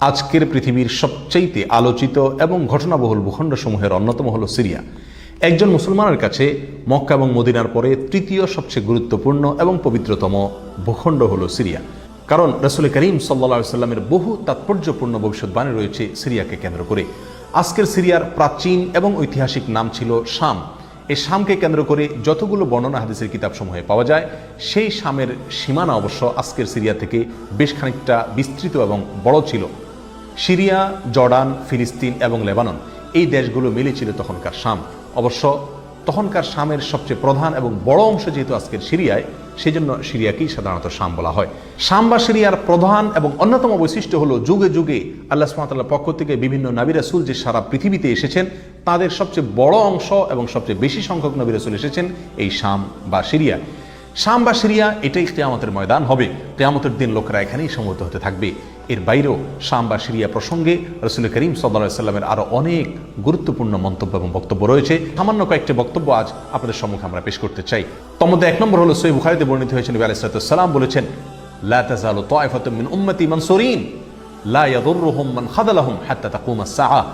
আজকের পৃথিবীর সবচাইতে আলোচিত এবং ঘটনাবহুল ভূখণ্ডসমূহের অন্যতম হল সিরিয়া। একজন মুসলমানের কাছে মক্কা এবং মদিনার পরে তৃতীয় সবচেয়ে গুরুত্বপূর্ণ এবং পবিত্রতম ভূখণ্ড হল সিরিয়া। কারণ রাসূল করিম সাল্লাল্লাহু আলাইহি ওয়াসাল্লামের বহু তাৎপর্যপূর্ণ ভবিষ্যৎবাণী রয়েছে সিরিয়াকে কেন্দ্র করে। আজকের সিরিয়ার প্রাচীন এবং ঐতিহাসিক নাম ছিল শাম। এই শামকে কেন্দ্র করে যতগুলো বর্ণনা হাদিসের কিতাবসমূহে পাওয়া যায়, সেই শামের সীমানা অবশ্য আজকের সিরিয়া থেকে বেশ খানিকটা বিস্তৃত এবং বড় ছিল। সিরিয়া, জর্ডান, ফিলিস্তিন এবং লেবানন এই দেশগুলো মিলে ছিল তখনকার শাম। অবশ্য তখনকার শামের সবচেয়ে প্রধান এবং বড় অংশ যেহেতু আজকের সিরিয়ায়, সেই জন্য সিরিয়াকেই সাধারণত শাম বলা হয়। শাম বা সিরিয়ার প্রধান এবং অন্যতম বৈশিষ্ট্য হলো যুগে যুগে আল্লাহ সুবহানাহু ওয়া তাআলার পক্ষ থেকে বিভিন্ন নবী রাসূল যে সারা পৃথিবীতে এসেছেন, তাদের সবচেয়ে বড় অংশ এবং সবচেয়ে বেশি সংখ্যক নবী রাসূল এসেছেন এই শাম বা সিরিয়া। শাম বা সিরিয়া এটাই কিয়ামতের ময়দান হবে। কিয়ামতের দিন লোকেরা এখানেই সমবেত হতে থাকবে। এর বাইরেও শাম বা সিরিয়া প্রসঙ্গে রাসূল করিম সাল্লাল্লাহু আলাইহি ওয়াসাল্লামের আরো অনেক গুরুত্বপূর্ণ মন্তব্য এবং বক্তব্য রয়েছে। সামান্য কয়েকটি বক্তব্য আজ আপনাদের সম্মুখে আমরা পেশ করতে চাই। তার মধ্যে এক নম্বর হলো সহিহ বুখারীতে বর্ণিত হয়েছে, নবী আলাইহিস সালাম বলেছেন, লা তাযালু তায়ফাতুম মিন উম্মতি মানসুরিন লা ইয়াদুররুহুম মান খাযালাহুম হাত্তা তাকুমাস সাআহ।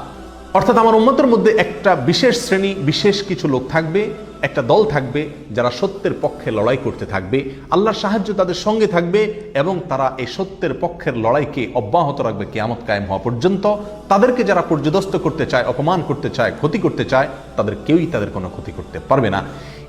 অর্থাৎ আমার উম্মতের মধ্যে একটা বিশেষ শ্রেণী, বিশেষ কিছু লোক থাকবে, একটা দল থাকবে যারা সত্যের পক্ষে লড়াই করতে থাকবে, আল্লাহর সাহায্য তাদের সঙ্গে থাকবে এবং তারা এই সত্যের পক্ষের লড়াইকে অব্যাহত রাখবে কিয়ামত কায়েম হওয়া পর্যন্ত। তাদেরকে যারা পর্যদস্ত করতে চায়, অপমান করতে চায়, ক্ষতি করতে চায়, তাদের কেউই তাদের কোনো ক্ষতি করতে পারবে না।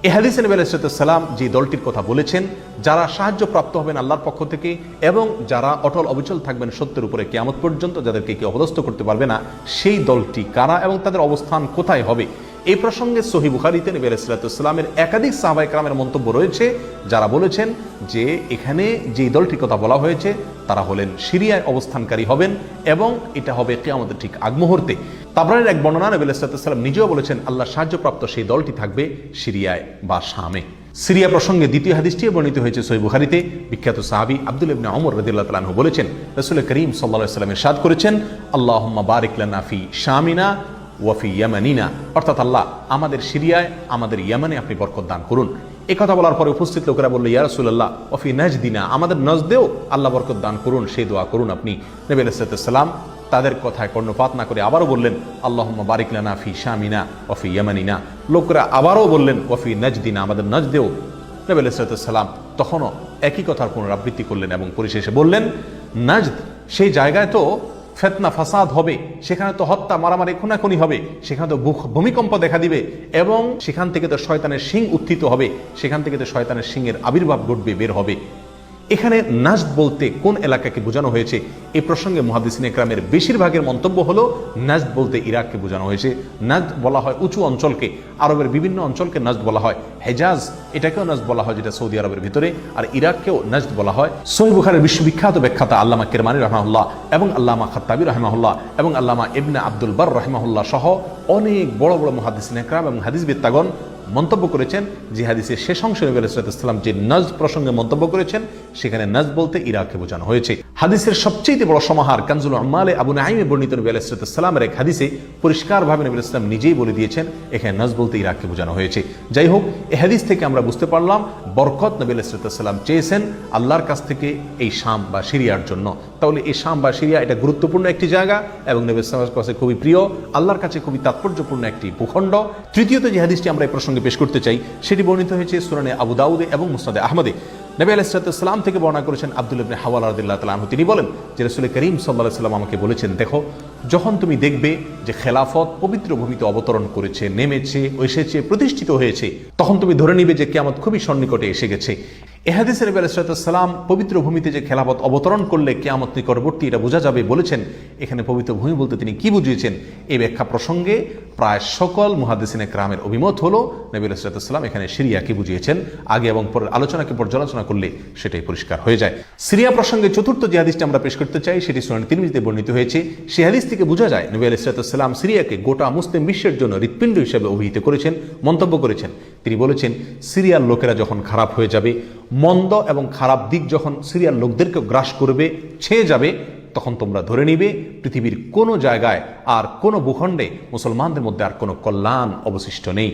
এই হাদিসে নবী আলাইহিস সালাম যে দলটির কথা বলেছেন, যারা সাহায্য প্রাপ্ত হবেন আল্লাহর পক্ষ থেকে এবং যারা অটল অবিচল থাকবেন সত্যের উপরে কিয়ামত পর্যন্ত, যাদেরকে কেউ অপদস্থ করতে পারবে না, সেই দলটি কারা এবং তাদের অবস্থান কোথায় হবে, এই প্রসঙ্গে সহিহ বুখারীতে নবী আলাইহিস সালামের একাধিক সাহাবায়ে কেরামের মন্তব্য রয়েছে, যারা বলেছেন যে এখানে যে দলটির কথা বলা হয়েছে তারা হলেন সিরিয়ায় অবস্থানকারী হবেন এবং এটা হবে কিয়ামতের ঠিক আগ মুহূর্তে। তাবরানীর এক বর্ণনা, নবী আলাইহিস সালাম নিজেও বলেছেন আল্লাহ সাহায্যপ্রাপ্ত সেই দলটি থাকবে সিরিয়ায় বা শামে। সিরিয়া প্রসঙ্গে দ্বিতীয় হাদিসটি বর্ণিত হয়েছে সহিহ বুখারীতে। বিখ্যাত সাহাবী আব্দুল্লাহ ইবনে ওমর রাদিয়াল্লাহু তাআলা আনহু বলেছেন, রাসূল করিম সাল্লাল্লাহু আলাইহি ওয়াসাল্লাম ইরশাদ করেছেন, আল্লাহুম্মা বারিক লানা ফি শামিনা ওয়াফি ইয়ামানিনা, অর্থাৎ আল্লাহ আমাদের সিরিয়ায়, আমাদের ইয়ামানে আপনি বরকত দান করুন। এই কথা বলার পরে উপস্থিত লোকেরা বলল, ইয়া রাসূলুল্লাহ ওয়াফি নাজদিনা, আমাদের নজদেও আল্লাহ বরকত দান করুন, সেই দোয়া করুন আপনি। নবী আলাইহিস সালাম তাদের কথায় কর্ণপাত না করে আবারও বললেন, আল্লাহুম্মা বারিক লানা ফি শামিনা ওয়াফি ইয়ামানিনা। লোকেরা আবারও বললেন, ওয়াফি নাজদিনা, আমাদের নজদেও। নবী আলাইহিস সালাম তখনও একই কথার পুনরাবৃত্তি করলেন এবং পরিশেষে বললেন, নাজদ সেই জায়গায় তো ফিতনা ফাসাদ হবে, সেখানে তো হত্যা মারামারি খুনাখুনি হবে, সেখানে তো ভূমিকম্প দেখা দিবে এবং সেখান থেকে তো শয়তানের শিং উত্থিত হবে, সেখান থেকে তো শয়তানের শিংয়ের আবির্ভাব ঘটবে, বের হবে। এখানে নাজদ বলতে কোন এলাকাকে বোঝানো হয়েছে, এই প্রসঙ্গে মুহাদ্দিসিনে কেরামের বেশিরভাগের মন্তব্য হলো নাজদ বলতে ইরাককে বোঝানো হয়েছে। নাজদ বলা হয় উঁচু অঞ্চলকে, আরবের বিভিন্ন অঞ্চলকে নাজদ বলা হয়। হেজাজ এটাকেও নাজদ বলা হয়, যেটা সৌদি আরবের ভিতরে, আর ইরাককেও নাজদ বলা হয়। সহিহ বুখারীর বিশ্ববিখ্যাত ব্যাখ্যাতা আল্লামা কিরমানী রাহিমাহুল্লাহ এবং আল্লামা খাত্তাবী রাহিমাহুল্লাহ এবং আল্লামা ইবনে আব্দুল বার রাহিমাহুল্লাহ সহ অনেক বড় বড় মুহাদ্দিসিনে কেরাম এবং হাদিসবিদগণ মন্তব্য করেছেন যে হাদিসের শেষ অংশে নবী আলাইহিস সালাম যে নাজদ প্রসঙ্গে মন্তব্য করেছেন, সেখানে নাজদ বলতে ইরাককে বোঝানো হয়েছে। হাদিসের সবচেয়ে বড় সমাহার কানজুল উম্মালে আবু নাঈমে বর্ণিত নবী আলাইহিস সালামের এক হাদিসে পরিষ্কারভাবে নবী আলাইহিস সালাম নিজেই বলে দিয়েছেন এখানে নাজদ বলতে ইরাককে বোঝানো হয়েছে। যাই হোক, এই হাদিস থেকে আমরা বুঝতে পারলাম বরকত নবী আলাইহিস সালাম চেয়েছেন আল্লাহর কাছ থেকে এই শাম বা সিরিয়ার জন্য। তাহলে এই শাম বা সিরিয়া এটা গুরুত্বপূর্ণ একটি জায়গা এবং নবী সাল্লাল্লাহু আলাইহি ওয়াসাল্লামের কাছে খুবই প্রিয়, আল্লাহর কাছে খুবই তাৎপর্যপূর্ণ একটি ভূখণ্ড। তৃতীয়ত যে হাদিসটি আমরা এই প্রসঙ্গে পেশ করতে চাই, সেটি বর্ণিত হয়েছে সুনানে আবু দাউদে এবং মুসনাদে আহমদে। নবী আলাইহিস সালাম থেকে বর্ণনা করেছেন আব্দুল্লাহ ইবনে হাওয়ালা রাদিয়াল্লাহু তাআলা আনহু, তিনি বলেন যে রাসূল করিম সাল্লাল্লাহু আলাইহি ওয়াসাল্লাম আমাকে বলেছেন, দেখো যখন তুমি দেখবে যে খেলাফত পবিত্র ভূমিতে অবতরণ করেছে, নেমেছে, এসেছে, প্রতিষ্ঠিত হয়েছে, তখন তুমি ধরে নিবে যে কিয়ামত খুবই সন্নিকটে এসে গেছে। এ হাদিসে নবী আলাইহিস সালাম পবিত্র ভূমিতে যে খেলাফত অবতরণ করলে কিয়ামত নিকটবর্তী এটা বোঝা যাবে বলেছেন। এখানে পবিত্র ভূমি বলতে তিনি কি বুঝিয়েছেন, এই ব্যাখ্যা প্রসঙ্গে প্রায় সকল মুহাদ্দিসিনে কেরামের অভিমত হলো নবী আলাইহিস সালাম এখানে সিরিয়াকে বুঝিয়েছেন। আগে এবং পরের আলোচনাকে পর্যালোচনা করলে সেটাই পরিষ্কার হয়ে যায়। সিরিয়া প্রসঙ্গে চতুর্থ যে হাদিসটি আমরা পেশ করতে চাই, সেটি সুনান তিরমিজিতে বর্ণিত হয়েছে। সেই হাদিস থেকে বোঝা যায় নবী আলাইহিস সালাম সিরিয়াকে গোটা মুসলিম বিশ্বের জন্য হৃৎপিণ্ড হিসেবে অভিহিত করেছেন, মন্তব্য করেছেন। তিনি বলেছেন, সিরিয়ার লোকেরা যখন খারাপ হয়ে যাবে, মন্দ এবং খারাপ দিক যখন সিরিয়ার লোকদেরকে গ্রাস করবে, ছেয়ে যাবে, তখন তোমরা ধরে নিবে পৃথিবীর কোনো জায়গায় আর কোনো ভূখণ্ডে মুসলমানদের মধ্যে আর কোনো কল্যাণ অবশিষ্ট নেই।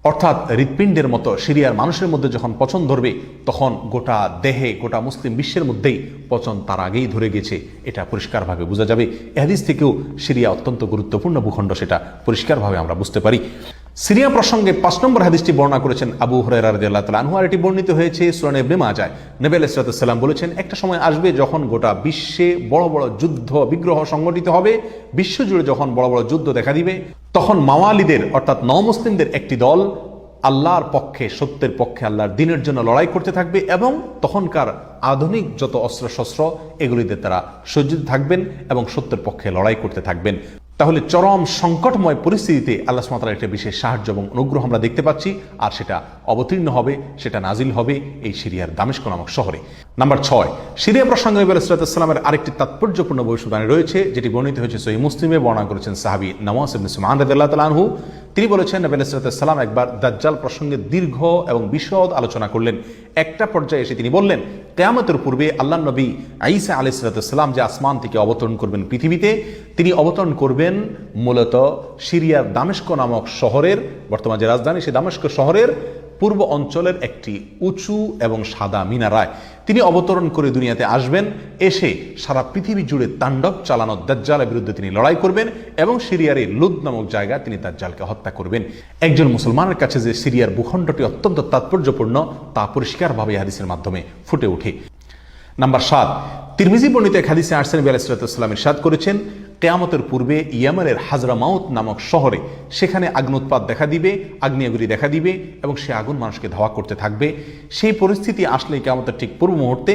অর্থাৎ হৃৎপিণ্ডের মতো সিরিয়ার মানুষের মধ্যে যখন পচন ধরবে তখন গোটা দেহে, গোটা মুসলিম বিশ্বের মধ্যেই পচন তার আগেই ধরে গেছে, এটা পরিষ্কারভাবে বোঝা যাবে। এ হাদিস থেকেও সিরিয়া অত্যন্ত গুরুত্বপূর্ণ ভূখণ্ড, সেটা পরিষ্কারভাবে আমরা বুঝতে পারি। সিরিয়া প্রসঙ্গে 5 নম্বর হাদিসটি বর্ণনা করেছেন আবু হুরায়রা রাদিয়াল্লাহু তাআলা আনহু, আর এটি বর্ণিত হয়েছে সুনান ইবনে মাজাহ। নবী আলাইহিস সালাম বলেছেন, একটা সময় আসবে যখন গোটা বিশ্বে বড় বড় যুদ্ধ বিগ্রহ সংগঠিত হবে, বিশ্বজুড়ে যখন বড় বড় যুদ্ধ দেখা দিবে, তখন মাওয়ালিদের অর্থাৎ নওমুসলিমদের একটি দল আল্লাহর পক্ষে, সত্যের পক্ষে, আল্লাহর দ্বীনের জন্য লড়াই করতে থাকবে এবং তখনকার আধুনিক যত অস্ত্রশস্ত্র এগুলিতে তারা সজ্জিত থাকবেন এবং সত্যের পক্ষে লড়াই করতে থাকবেন। তাহলে চরম সংকটময় পরিস্থিতিতে আল্লাহ সুবহানাহু ওয়া তাআলার একটা বিশেষ সাহায্য এবং অনুগ্রহ আমরা দেখতে পাচ্ছি, আর সেটা অবতীর্ণ হবে, সেটা নাজিল হবে এই সিরিয়ার দামেস্ক নামক শহরে। নাম্বার 6, সিরিয়া প্রসঙ্গে নবী আলাইহিস সালামের আরেকটি তাৎপর্যপূর্ণ ভবিষ্যদ্বাণী রয়েছে, যেটি বর্ণিত হয়েছে সহিহ মুসলিমে। বর্ণনা করেছেন সাহাবী নওয়াস ইবনে সুমআন রাদিয়াল্লাহু তাআলা আনহু। তিনি বলেছেন, নবী আলাইহিস সালাম একবার দাজ্জাল প্রসঙ্গে দীর্ঘ এবং বিশদ আলোচনা করলেন। একটা পর্যায়ে এসে তিনি বললেন, কিয়ামতের পূর্বে আল্লাহর নবী ঈসা আলাইহিস সালাম যে আসমান থেকে অবতরণ করবেন পৃথিবীতে, তিনি অবতরণ করবেন মূলত সিরিয়ার দামেস্ক নামক শহরের, বর্তমান যে রাজধানী সেই দামেস্ক শহরের পূর্ব অঞ্চলের একটি উঁচু এবং সাদা মিনারায় তিনি অবতরণ করে দুনিয়াতে আসবেন। এসে সারা পৃথিবী জুড়ে তাণ্ডব চালানো দাজ্জালের বিরুদ্ধে তিনি লড়াই করবেন এবং সিরিয়ার এই লুদ নামক জায়গায় তিনি দাজ্জালকে হত্যা করবেন। একজন মুসলমানের কাছে যে সিরিয়ার ভূখণ্ডটি অত্যন্ত তাৎপর্যপূর্ণ তা পরিষ্কারভাবে হাদিসের মাধ্যমে ফুটে ওঠে। নাম্বার 7, তিরমিজি বর্ণিত এক হাদিসে আসছেন, নবী আলাইহিস সালাম ইরশাদ করেছেন, কিয়ামতের পূর্বে ইয়েমেনের হাজরামাউত নামক শহরে সেখানে আগ্নুৎপাত দেখা দিবে, আগ্নেয়গিরি দেখা দিবে এবং সে আগুন মানুষকে ধাওয়া করতে থাকবে। সেই পরিস্থিতি আসলে কিয়ামতের ঠিক পূর্ব মুহূর্তে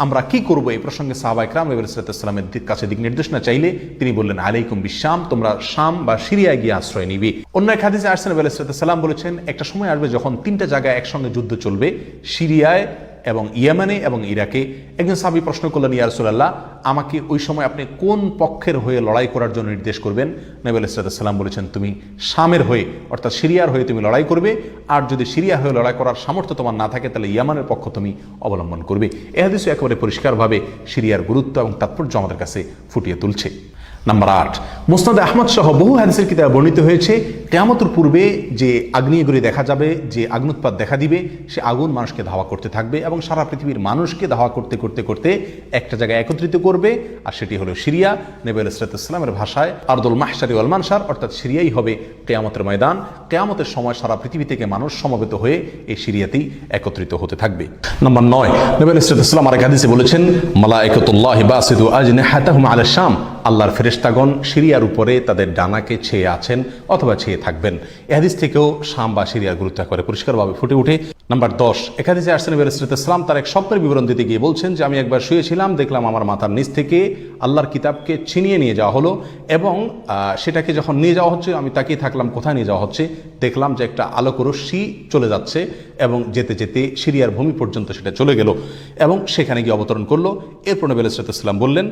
আমরা কি করব, এই প্রসঙ্গে সাহাবা ইকরাম নবী আলাইহিস সালামের কাছে দিক নির্দেশনা চাইলে তিনি বললেন, আলাইকুম বিশাম, তোমরা শাম বা সিরিয়ায় গিয়ে আশ্রয় নিবে। অন্য এক হাদিসে আসছেন, নবী আলাইহিস সালাম বলেছেন, একটা সময় আসবে যখন 3টা জায়গায় একসঙ্গে যুদ্ধ চলবে, সিরিয়ায় এবং ইয়েমেনে এবং ইরাকে। একজন সাহাবী প্রশ্ন করলেন, ইয়া রাসূলুল্লাহ, আমাকে ওই সময় আপনি কোন পক্ষের হয়ে লড়াই করার জন্য নির্দেশ করবেন? নবী আলাইহিস সালাম বলেছেন, তুমি শামের হয়ে অর্থাৎ সিরিয়ার হয়ে তুমি লড়াই করবে, আর যদি সিরিয়া হয়ে লড়াই করার সামর্থ্য তোমার না থাকে তাহলে ইয়েমেনের পক্ষ তুমি অবলম্বন করবে। এই হাদিস একেবারে পরিষ্কারভাবে সিরিয়ার গুরুত্ব এবং তাৎপর্য আমাদের কাছে ফুটিয়ে তুলছে। নাম্বার 8, মুসনাদ আহমদ সহ বহু হাদিসের কিতাবে বর্ণিত হয়েছে, কিয়ামতের পূর্বে যে আগ্নেয়গিরি দেখা যাবে, যে আগ্নুৎপাত দেখা দিবে, সে আগুন মানুষকে ধাওয়া করতে থাকবে এবং সারা পৃথিবীর মানুষকে ধাওয়া করতে করতে করতে একটা জায়গায় একত্রিত করবে, আর সেটি হলো সিরিয়া। নবী আলাইহিস সালামের ভাষায় আরদুল মাহশারি ওয়াল মানশার, অর্থাৎ সিরিয়াই হবে কিয়ামতের ময়দান। কিয়ামতের সময় সারা পৃথিবী থেকে মানুষ সমবেত হয়ে এই সিরিয়াতেই একত্রিত হতে থাকবে। নাম্বার 9, নবী আলাইহিস সালাম আরেক হাদিসে বলেছেন, মালায়েকাতুল্লাহি বাসিতু আজনিহাতাহুম আলা শাম, আল্লাহর ফেরেশতাগণ সিরিয়ার উপরে তাদের ডানাকে ছেয়ে আছেন অথবা ছেয়ে থাকবেন। এই হাদিস থেকেও শাম বা সিরিয়ার গুরুত্ব করে পরিষ্কারভাবে ফুটে ওঠে। নাম্বার 10, এক হাদিসে আসছেন, নবী আলাইহিস সালাম তার এক স্বপ্নের বিবরণ দিতে গিয়ে বলছেন যে, আমি একবার শুয়েছিলাম, দেখলাম আমার মাথার নিচ থেকে আল্লাহর কিতাবকে ছিনিয়ে নিয়ে যাওয়া হলো এবং সেটাকে যখন নিয়ে যাওয়া হচ্ছে আমি তাকিয়ে থাকলাম কোথায় নিয়ে যাওয়া হচ্ছে। দেখলাম যে একটা আলোক রশ্মি চলে যাচ্ছে এবং যেতে যেতে সিরিয়ার ভূমি পর্যন্ত সেটা চলে গেল এবং সেখানে গিয়ে অবতরণ করলো। এরপর নবী আলাইহিস সালাম বললেন,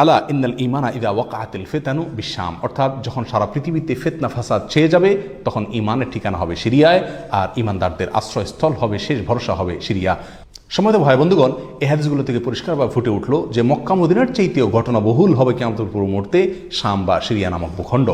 আলা ইন্নাল ঈমানা ইযা ওয়াকাআতিল ফিতানু বিশাম, অর্থাৎ যখন সারা পৃথিবীতে ফিতনা ফাসাদ ছেয়ে যাবে তখন ঈমানের ঠিকানা হবে সিরিয়ায়, আর ঈমানদারদের আশ্রয়স্থল হবে, শেষ ভরসা হবে সিরিয়া। সম্মানিত ভাই বন্ধুগণ, এই হাদিসগুলো থেকে পরিষ্কারভাবে ফুটে উঠলো যে মক্কা মদিনার চাইতেও ঘটনা বহুল হবে কিয়ামতের পূর্ব মুহূর্তে শাম বা সিরিয়া নামক ভূখণ্ড।